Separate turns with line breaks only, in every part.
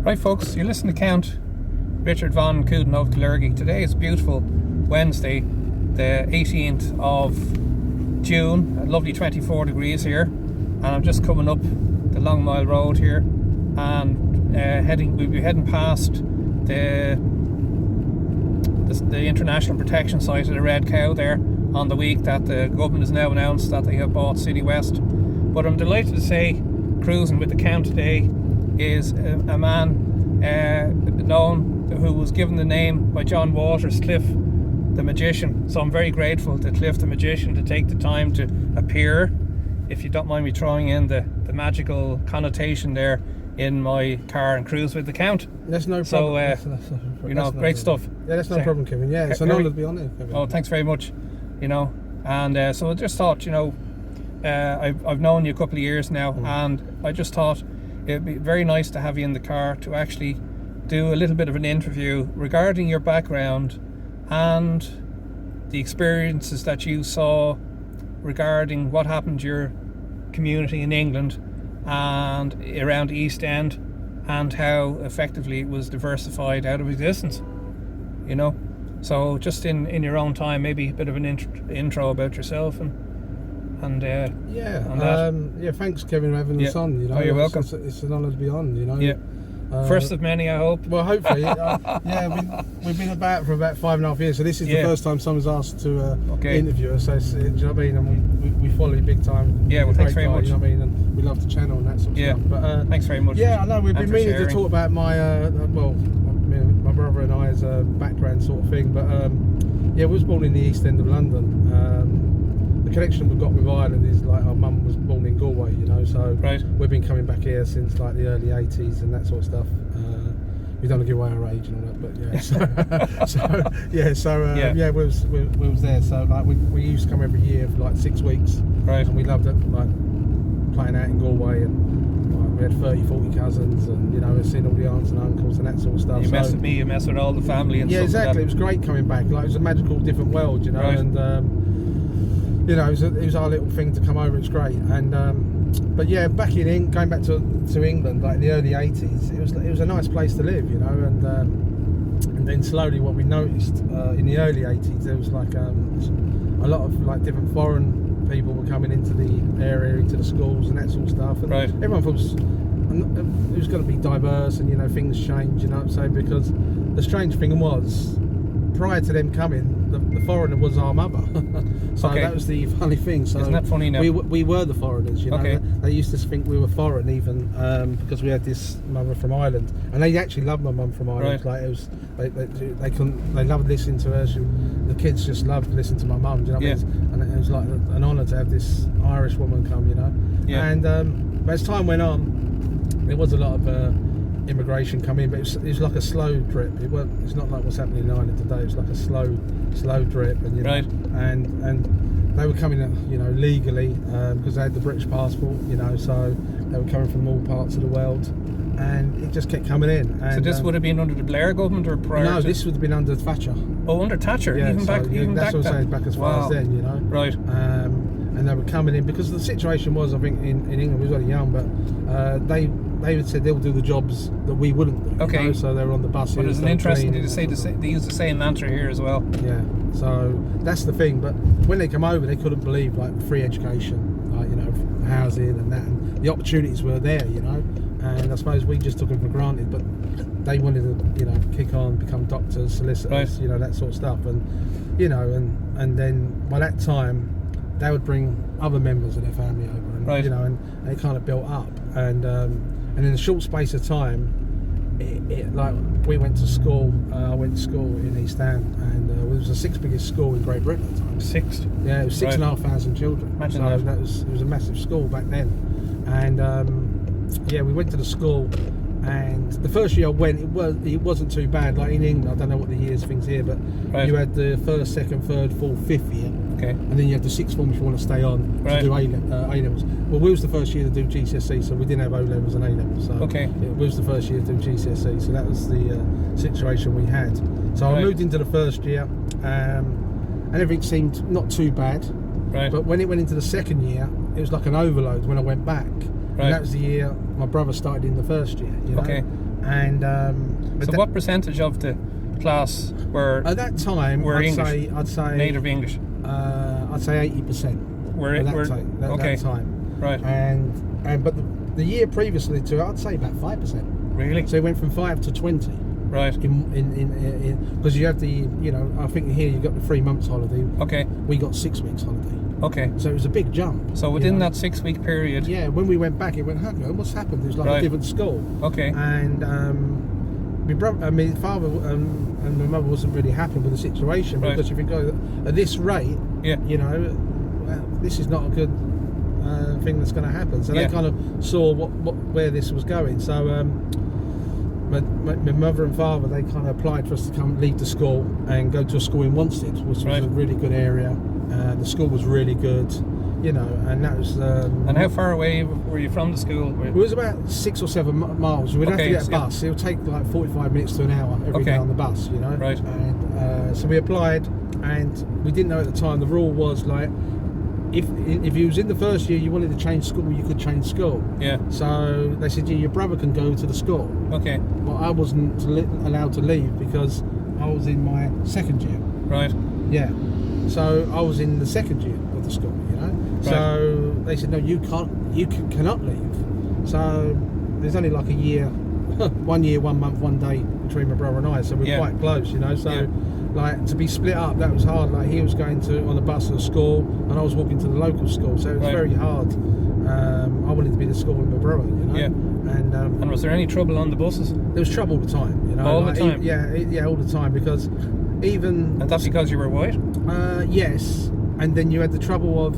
Right, folks, you listen to Count Richard Von Cooden of Killergy. Today is beautiful Wednesday, the 18th of June, a lovely 24 degrees here, and I'm just coming up the Long Mile Road here, and we'll be heading past the International Protection Site of the Red Cow there on the week that the government has now announced that they have bought City West. But I'm delighted to say, cruising with the Count today is a man known, who was given the name by John Waters, Cliff the Magician. So I'm very grateful to Cliff the Magician to take the time to appear, if you don't mind me throwing in the magical connotation there, in my car and cruise with the Count.
That's no problem.
So, great stuff.
Yeah, that's no problem, Kevin. Yeah, it's an honour to be on there, Kevin.
Oh, thanks very much. And so I just thought, I've known you a couple of years now, and I just thought it'd be very nice to have you in the car to actually do a little bit of an interview regarding your background and the experiences that you saw regarding what happened to your community in England and around the East End, and how effectively it was diversified out of existence. So just in your own time, maybe a bit of an intro about yourself and
thanks, Kevin, for having us on.
You're welcome.
It's an honour to be on.
First of many, I hope.
Well, hopefully. We've been about for about 5.5 years, so this is the first time someone's asked to interview us. So do you know what I mean? And we follow you big time.
Yeah, well, thanks very much.
You know what I mean? And we love the channel and that sort of stuff. But
thanks very much.
Yeah, I know we've been meaning to talk about my my brother and I's background sort of thing. But we was born in the East End of London. The connection we've got with Ireland is like our mum was born in Galway, so we've been coming back here since like the early 80s and that sort of stuff. We don't want to give away our age and all that, but we was there. So like we used to come every year for like 6 weeks, and we loved it, like playing out in Galway, and we had 30-40 cousins, and seeing all the aunts and uncles and that sort of stuff.
You messed with me, you messed with all the family and
stuff.
Yeah,
exactly. It was great coming back. Like, it was a magical, different world, and it was our little thing to come over. It's great, and but yeah, back in going back to England, like in the early 80s, it was a nice place to live, and then slowly what we noticed in the early 80s, there was like a lot of like different foreign people were coming into the area, into the schools and that sort of stuff, and everyone thought it was going to be diverse, and things change, so because the strange thing was, prior to them coming, the foreigner was our mother. So that was the funny thing. So
isn't that funny now?
We were the foreigners, They used to think we were foreign, even because we had this mother from Ireland, and they actually loved my mum from Ireland. Like, it was, they loved listening to her. The kids just loved listening to my mum. And it was like an honour to have this Irish woman come, And but as time went on, there was a lot of immigration coming, but it was like a slow drip. It's not like what's happening in Ireland today. It's like a slow drip, and and they were coming, legally, because they had the British passport, so they were coming from all parts of the world, and it just kept coming in. And,
so this would have been under the Blair government or prior?
No, this would have been under Thatcher.
Oh, under Thatcher, even back then.
That's what I'm saying, back as far as then,
Right.
And they were coming in because the situation was, I think, in England, we was very young, but they said they'll do the jobs that we wouldn't do. Okay. So they were on the buses.
But it's an interesting thing to say. They use the same mantra here as well.
Yeah. So that's the thing. But when they come over, they couldn't believe like free education, like housing and that, and the opportunities were there, And I suppose we just took them for granted. But they wanted to, kick on, become doctors, solicitors, that sort of stuff, and and then by that time, they would bring other members of their family over, and and it kind of built up, and in a short space of time, it like we went to school. I went to school in East End, and it was the 6th biggest school in Great Britain at the time.
6th?
Yeah, it was 6,500 children.
Imagine
so
that.
It was a massive school back then, and we went to the school. And the first year I went, it wasn't too bad. Like in England, I don't know what the years things here, but you had the 1st, 2nd, 3rd, 4th, 5th year, and then you had the 6th form if you want to stay on to do A levels. Well, we was the first year to do GCSE, so we didn't have O levels and A levels. So it was the first year to do GCSE, so that was the situation we had. So I moved into the first year, and everything seemed not too bad. But when it went into the second year, it was like an overload when I went back. And that was the year my brother started in the first year, And
So what percentage of the class were
at that time?
were English?
I'd say
native English.
I'd say 80%.
Were
At
were
that time.
right?
And but the year previously to it, I'd say about 5%.
Really?
So it went from 5 to 20.
Right.
In because you have the I think here you got the 3 months holiday.
Okay.
We got 6 weeks holiday.
Okay.
So it was a big jump.
So within that 6 week period.
Yeah, when we went back, it went, hang on, what's happened? It was like
Right.
a different school.
Okay.
And my brother, my father and my mother wasn't really happy with the situation
Right.
because if you go at this rate,
Yeah.
this is not a good thing that's going to happen. So
Yeah.
they kind of saw where this was going. So my mother and father, they kind of applied for us to come leave the school and go to a school in Wanstead, which was
Right.
a really good area. The school was really good, and that was.
And how far away were you from the school?
It was about 6 or 7 miles. We'd have to
Okay,
get a
so-
bus. It would take like 45 minutes to an hour every
Okay.
day on the bus,
Right.
And so we applied, and we didn't know at the time. The rule was like, if you was in the first year, you wanted to change school, you could change school.
Yeah.
So they said, yeah, your brother can go to the school.
Okay.
Well, I wasn't allowed to leave because I was in my second year.
Right.
Yeah. So I was in the second year of the school, So they said, no, you cannot leave. So there's only like a year, 1 year, 1 month, 1 day between my brother and I. So we're
Yeah.
quite close, So
Yeah.
like to be split up, that was hard. Like he was going on the bus to the school, and I was walking to the local school. So it was
Right.
very hard. I wanted to be at the school with my brother,
Yeah. And was there any trouble on the buses?
there was trouble all the time,
All the time?
Yeah, all the time because even
And that's because you were white?
yes, and then you had the trouble of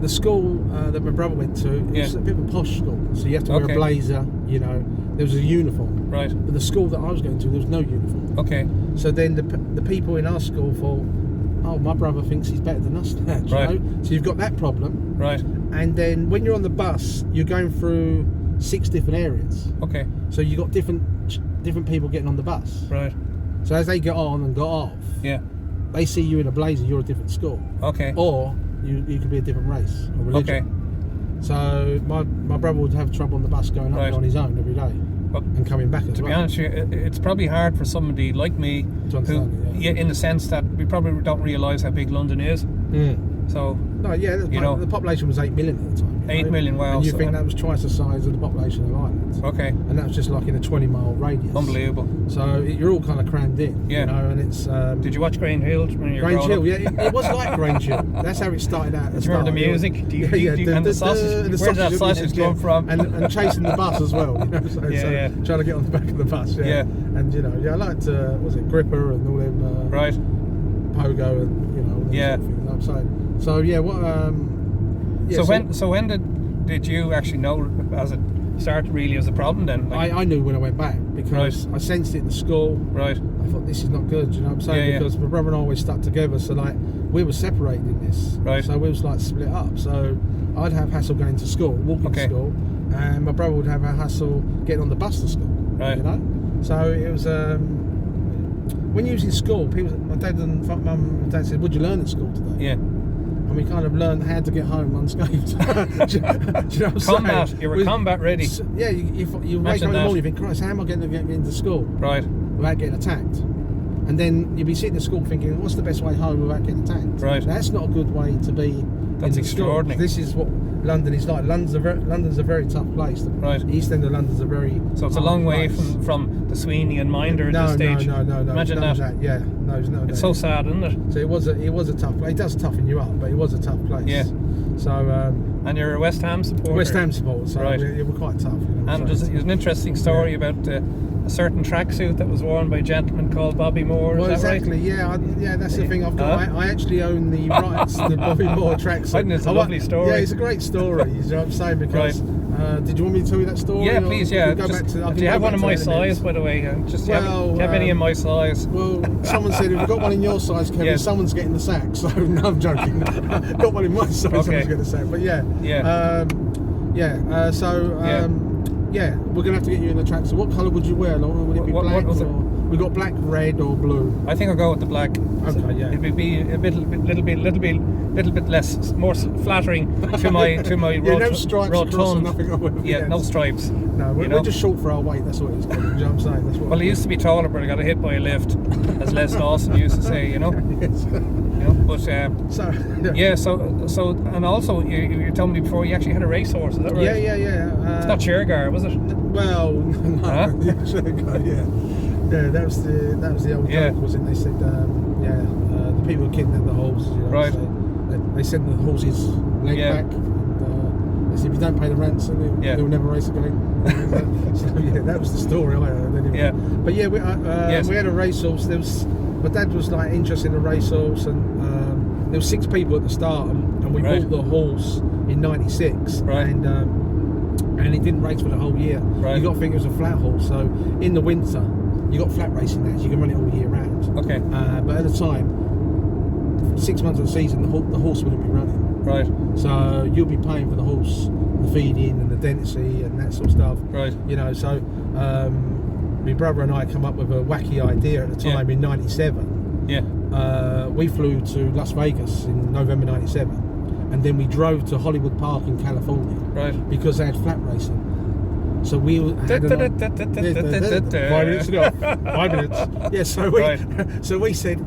the school that my brother went to. It was
Yeah.
a bit of a posh school, so you have to wear
Okay.
a blazer. There was a uniform.
Right.
But the school that I was going to, there was no uniform.
Okay.
So then the people in our school thought, oh, my brother thinks he's better than us.
Right.
So you've got that problem,
Right.
and then when you're on the bus, you're going through 6 different areas.
Okay.
So you got different people getting on the bus.
Right.
So as they got on and got off,
Yeah.
they see you in a blazer, you're a different school.
Okay.
Or you could be a different race or religion.
Okay.
So my brother would have trouble on the bus going up
Right.
on his own every day
But
and coming back as
to
well.
be honest with you, it's probably hard for somebody like me
To understand it, yeah.
in the sense that we probably don't realise how big London is.
Mm.
So,
No, yeah, the population was 8 million at the time.
8 million, wow.
And you
so-
think that was twice the size of the population of Ireland.
Okay.
And that was just like in a 20-mile radius.
Unbelievable.
So you're all kind of crammed in.
Yeah.
And it's...
Did you watch Grange Hill when you were
Grange
growing
Hill,
up?
yeah, it was like Grange Hill. That's how it started out.
Do you remember the music? And the sausage? Where did that sausage come from?
And chasing the bus as well.
Yeah.
Trying to get on the back of the bus.
Yeah.
And I liked Gripper and all them
Right.
Pogo and all them
Yeah.
sort of things. I'm saying. So yeah, what?
So when did you actually know as it started really as a problem then?
I knew when I went back because I sensed it in the school.
Right.
I thought this is not good. You know what I'm saying?
Yeah,
Because my brother and I always stuck together. So like we were separated in this.
Right.
So we was like split up. So I'd have hassle going to school, walking to school, and my brother would have a hassle getting on the bus to school.
Right.
So it was when you was in school, my dad and mum and dad said, "What'd you learn at school today?"
Yeah.
And we kind of learned how to get home unscathed. Do you know what I'm
Combat.
saying?
You were combat ready.
Yeah, you wake up in the
Imagine that.
morning, you think, Christ, how am I going to get into school
Right.
without getting attacked? And then you'd be sitting in school thinking, what's the best way home without getting attacked?
Right.
That's not a good way to be.
That's
in the school.
extraordinary.
This is what London is like. London's a very tough place.
Right.
The East End of London's a very.
So it's a
hard
long way
place.
from the Sweeney and Minder at this stage.
No.
Imagine
none
that.
of Yeah, no, there's no.
It's so sad, isn't it?
So it was a tough place. It does toughen you up, but it was a tough place.
Yeah.
So.
And you're a West Ham supporter.
West Ham support. So
Right.
it was quite tough.
And there's an interesting story about a certain tracksuit that was worn by a gentleman called Bobby Moore.
Well,
is that
exactly.
right?
Yeah, that's the thing. I've got. I actually own the rights to the Bobby Moore tracksuit.
I think it's a lovely story.
Yeah, it's a great story. You know what I'm saying? Because did you want me to tell you that story?
Yeah,
or
please.
we
Yeah.
can go back to, I
Do
can
you
go
have
back
one of
to
my
that in a minute.
size, by the way? Do you
Well,
have any in my size?
Well, someone said if we've got one in your size, Kevin,
Yes.
someone's getting the sack. So no, I'm joking. Got one in my size,
Okay.
someone's getting the sack. But yeah,
Yeah.
Yeah, we're gonna have to get you in the tracksuit. What colour would you wear? Like, would it be black?
What was it?
We got black, red, or blue.
I think I'll go with the black.
Okay, yeah.
It would be a little bit less, more flattering to my
no stripes across or
rotund.
nothing on it.
Yeah, no stripes.
No, we're just short for our weight. That's what it is. You know what I'm saying? That's what
Well, I used to be taller, but I got hit by a lift, as Les Dawson used to say. You know.
Yes.
But so and also you told me before you actually had a racehorse. Is that right?
Yeah.
It's not Shergar, was it?
Well, no.
Huh?
Yeah, that was the old joke, wasn't it? They said, the people who kidnapped the horses,
right?
So they sent the horses leg back. And, they said, if you don't pay the ransom, they'll never race again. So that was the story I heard. Anyway.
Yeah.
But yeah, we had a racehorse. My dad was like interested in a racehorse, and there were 6 people at the start, and we bought the horse in '96, and it didn't race for the whole year. You got to think it was a flat horse, so in the winter you got flat racing there, so you can run it all year round.
Okay.
But at the time, 6 months of the season, the horse wouldn't be running.
Right.
So you'll be paying for the horse, the feeding and the density and that sort of stuff.
Right.
You know, so my brother and I come up with a wacky idea at the time in '97.
Yeah.
We flew to Las Vegas in November '97, and then we drove to Hollywood Park in California.
Right.
Because they had flat racing. So we had 5 minutes enough. 5 minutes. Yeah. So we said,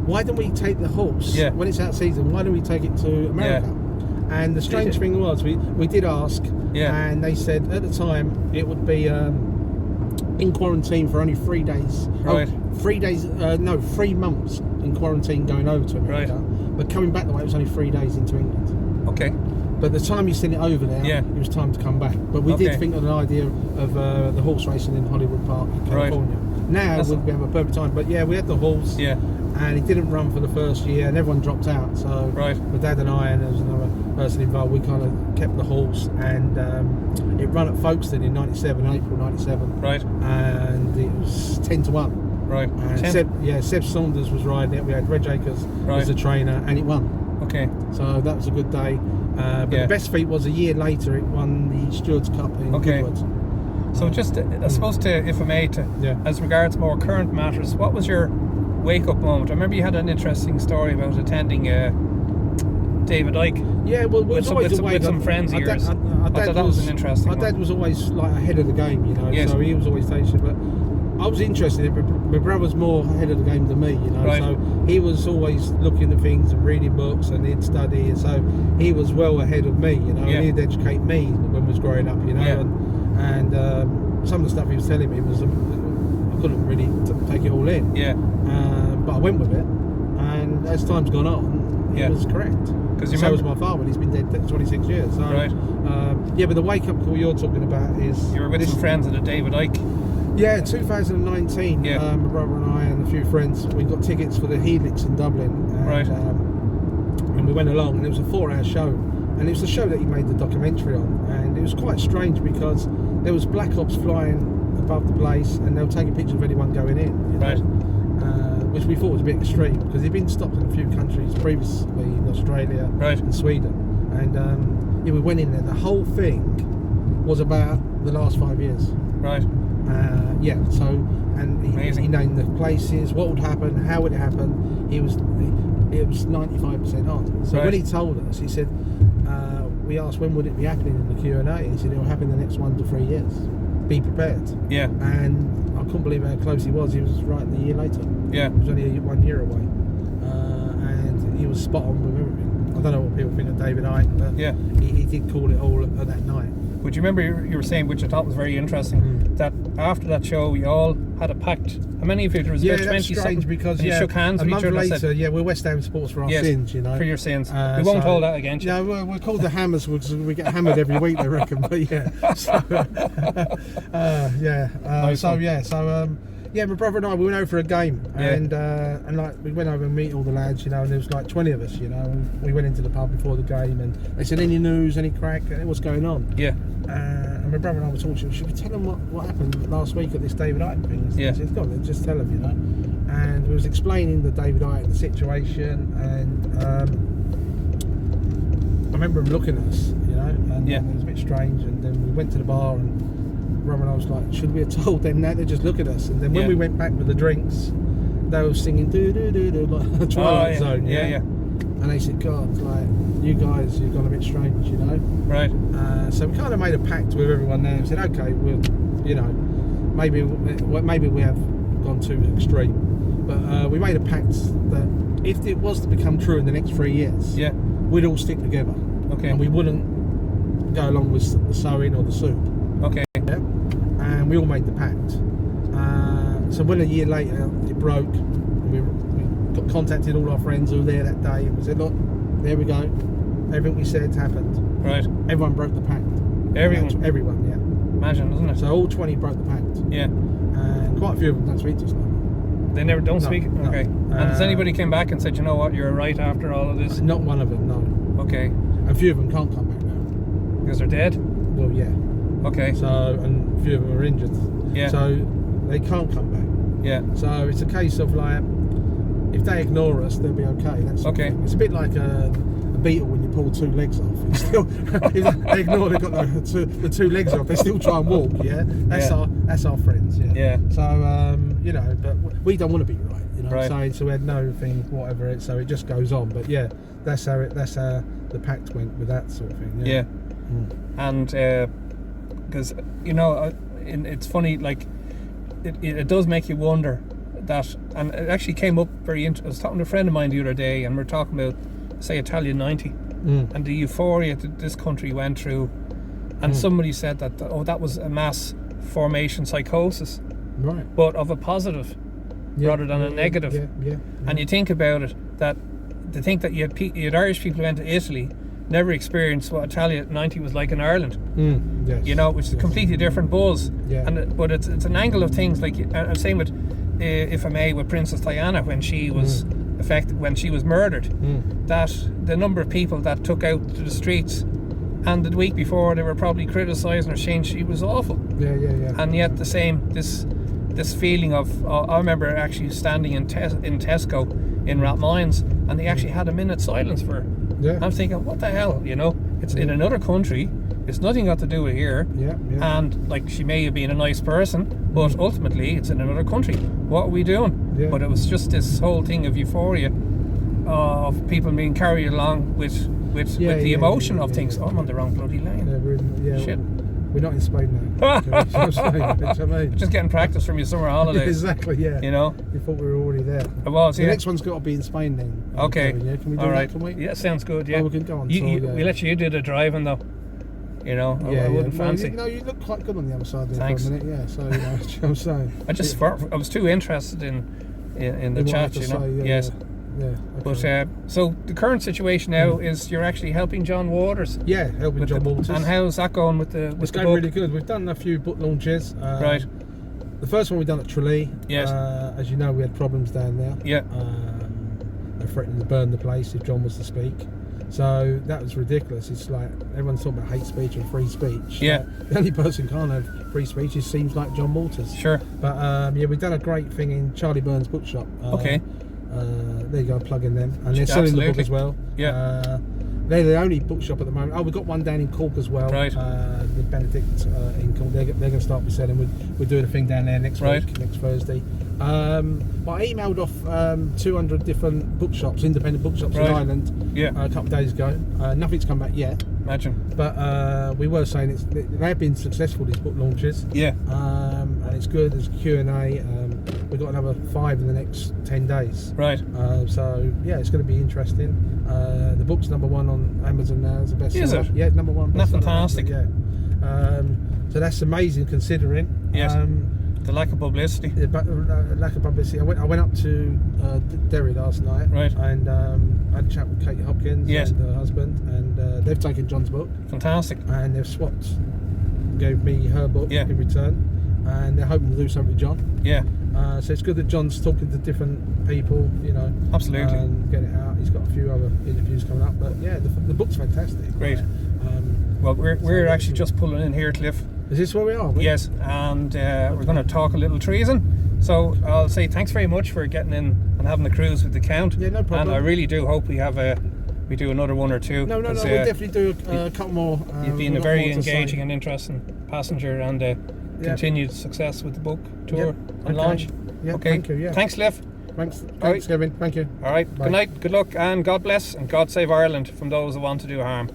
why don't we take the horse when it's out season? Why don't we take it to America? Yeah. And the strange thing was, we did ask, and they said at the time it would be in quarantine for only 3 days.
Right.
3 days? No, 3 months in quarantine going over to America. Right. But coming back the way, it was only 3 days into England.
Okay.
But the time you sent it over there, it was time to come back. But we did think of an idea of the horse racing in Hollywood Park in California. Right. Now would be a perfect time. But yeah, we had the horse. Yeah. And it didn't run for the first year, and everyone dropped out. So my dad and I, and there was another person involved, we kind of kept the horse, and it ran at Folkestone in '97, April '97. Right. And it was 10-1. Right. And Seb Saunders was riding it. We had Reg Akers as the trainer, and it won. Okay. So that was a good day. But the best feat was a year later. It won the Stewards Cup in Goodwood. So just, I suppose, if I may, as regards more current matters, what was your wake-up moment? I remember you had an interesting story about attending David Icke. Yeah, well, with some friends of yours. I thought that was an interesting one. My dad was always like ahead of the game, you know. Yes. So he was always teaching, but I was interested in it. My brother was more ahead of the game than me, you know. Right. So he was always looking at things and reading books, and he'd study, and so he was well ahead of me, you know. Yeah. He'd educate me when I was growing up, you know. Yeah. And some of the stuff he was telling me was I couldn't really take it all in. Yeah. But I went with it, and as time's gone on, it was correct. So was my father. He's been dead 26 years. So, right. But the wake-up call you're talking about is... You were with some friends at a David Icke. Yeah, 2019, my brother and I and a few friends, we got tickets for the Helix in Dublin. And, and we went along, and it was a 4-hour show. And it was the show that he made the documentary on. And it was quite strange because there was Black Ops flying above the place, and they were taking pictures of anyone going in. You know? Right. Which we thought was a bit extreme, because he'd been stopped in a few countries previously, in Australia and Sweden. And we went in there. The whole thing was about the last 5 years. Right. He named the places, what would happen, how would it happen. It was 95% on. So when he told us, he said, we asked when would it be happening in the Q&A. He said it will happen in the next 1 to 3 years. Be prepared. Yeah. And I couldn't believe how close he was. He was right the year later. Yeah. He was only 1 year away. And he was spot on with everything. I don't know what people think of David Icke, but he did call it all that night. Would you remember you were saying, which I thought was very interesting, that after that show we all had a pact. How many of you? There was about 20 strange because you shook hands with each other. A month later, we're West Ham supporters for our sins, you know. For your sins. We won't hold that against you. Yeah, we're called the Hammers because we get hammered every week, they reckon. But my brother and I, we went over for a game, and like we went over and meet all the lads, you know, and there was like 20 of us, you know, and we went into the pub before the game, and they said, any news, any crack, what's going on? Yeah. And my brother and I were talking, should we tell them what happened last week at this David Icke thing? Yeah. He said, go on, just tell them, you know. And we was explaining the David Icke, the situation, and I remember him looking at us, you know, and it was a bit strange, and then we went to the bar, and Rob and I was like, should we have told them that? They just look at us. And then when we went back with the drinks, they were singing do do do do like the Twilight Zone. Yeah. And they said, God, like, you guys, you've gone a bit strange, you know.
Right.
So we kind of made a pact with everyone there and said, okay, we'll, you know, maybe we have gone too extreme, but we made a pact that if it was to become true in the next 3 years, we'd all stick together.
Okay.
And we wouldn't go along with the sewing or the soup.
Okay.
Yeah. And we all made the pact. So when a year later it broke, we contacted all our friends who were there that day and we said, look, there we go. Everything we said happened.
Right.
Everyone broke the pact.
Everyone?
Everyone, yeah.
Imagine, doesn't it?
So all 20 broke the pact.
Yeah.
And quite a few of them don't speak to us now.
They never don't speak?
No.
Okay. And has anybody came back and said, you know what, you're right after all of this?
Not one of them, no.
Okay.
A few of them can't come back now.
Because they're dead?
Well, yeah.
Okay.
So, and a few of them are injured.
Yeah.
So they can't come back.
Yeah.
So it's a case of like, if they ignore us, they'll be okay. That's
okay.
It's a bit like a beetle when you pull 2 legs off. It's still, if they ignore they've got the 2 legs off, they still try and walk. Yeah. That's our friends. Yeah.
Yeah.
So you know, but we don't want to be right. You know what I'm
Right.
saying? So we had no thing, whatever it. So it just goes on. But yeah, that's how the pact went with that sort of thing. Yeah.
And because you know, it's funny. Like it does make you wonder that, and it actually came up very interesting. I was talking to a friend of mine the other day, and we're talking about, say, Italian 90 and the euphoria that this country went through, and somebody said that that was a mass formation psychosis,
right?
But of a positive rather than a negative.
Yeah.
And you think about it, that to think that you had Irish people who went to Italy, never experienced what Italian 90 was like in Ireland.
Yes.
You know, which is a completely different buzz.
Yeah.
But it's an angle of things, like I'm saying with, if I may, with Princess Diana when she was when she was murdered, that the number of people that took out to the streets, and the week before they were probably criticising her, saying she was awful.
Yeah.
And yet the same, this feeling of, I remember actually standing in Tesco in Rathmines, and they actually had a minute's silence for her.
Yeah.
I'm thinking, what the hell, you know? It's in another country. It's nothing got to do with here.
Yeah.
And like, she may have been a nice person, but ultimately it's in another country. What are we doing?
Yeah.
But it was just this whole thing of euphoria, of people being carried along with the emotion of things. Oh, I'm on the wrong bloody lane. Shit.
We're not in Spain now.
Just getting practice from your summer holidays.
Exactly, yeah.
You know?
You thought we were already there.
I was,
The next one's got to be in Spain then.
Okay.
Yeah? Can we do
All right.
that, can we?
Yeah, sounds good, yeah.
Oh, we can go on
We
tour,
let you do the driving though. You know, I wouldn't fancy.
No, you look quite good on the other side there
Thanks.
for a minute, yeah. So, you know, that's what I'm saying.
I was too interested in the chat, you know. Yes.
Yeah. Okay.
But so the current situation now is you're actually helping John Waters.
Yeah, helping John Waters.
And how's that going with the
It's going
book?
really good. We've done a few book launches.
Right.
The first one we done at Tralee.
Yes.
As you know, we had problems down there.
Yeah.
They threatened to burn the place if John was to speak. So that was ridiculous. It's like everyone's talking about hate speech and free speech.
Yeah.
The only person who can't have free speech seems like John Waters.
Sure.
But yeah, we've done a great thing in Charlie Burns' bookshop.
Okay.
There you go, plugging them, and they're selling the book as well.
Yeah.
They're the only bookshop at the moment. Oh, we've got one down in Cork as well.
Right.
The Benedict in Cork. They're going to start selling. We're doing a thing down there next week, next Thursday. But I emailed off 200 different bookshops, independent bookshops in Ireland. A couple of days ago. Nothing's come back yet.
Imagine.
But we were saying they have been successful, these book launches.
Yeah.
And it's good. There's Q&A. We've got another 5 in the next 10 days.
Right.
So yeah, it's going to be interesting. The book's #1 on Amazon now. It's the best.
Is it?
Yeah, #1.
That's fantastic.
Yeah. So that's amazing considering.
Yes. The lack of publicity.
The lack of publicity. I went up to Derry last night.
Right.
And I had a chat with Katie Hopkins and her husband, and they've taken John's book.
Fantastic.
And they've swapped. Gave me her book in return. And they're hoping to do something with John.
Yeah.
So it's good that John's talking to different people, you know.
Absolutely.
And get it out. He's got a few other interviews coming up, but yeah, the book's fantastic.
Great. Well, we're actually just pulling in here, Cliff.
Is this where we are?
Yes, and we're going to talk a little treason. So I'll say thanks very much for getting in and having the cruise with the Count.
Yeah, no problem.
And I really do hope we do another one or two.
No, we'll definitely do a couple more.
You've been a very engaging and interesting passenger, and continued success with the book tour
Yep.
and
Okay.
launch.
Yeah,
Okay.
thank you, yeah.
Thanks, Cliff.
Thanks,
right.
Kevin. Thank you.
All right.
Bye.
Good night. Good luck, and God bless, and God save Ireland from those who want to do harm.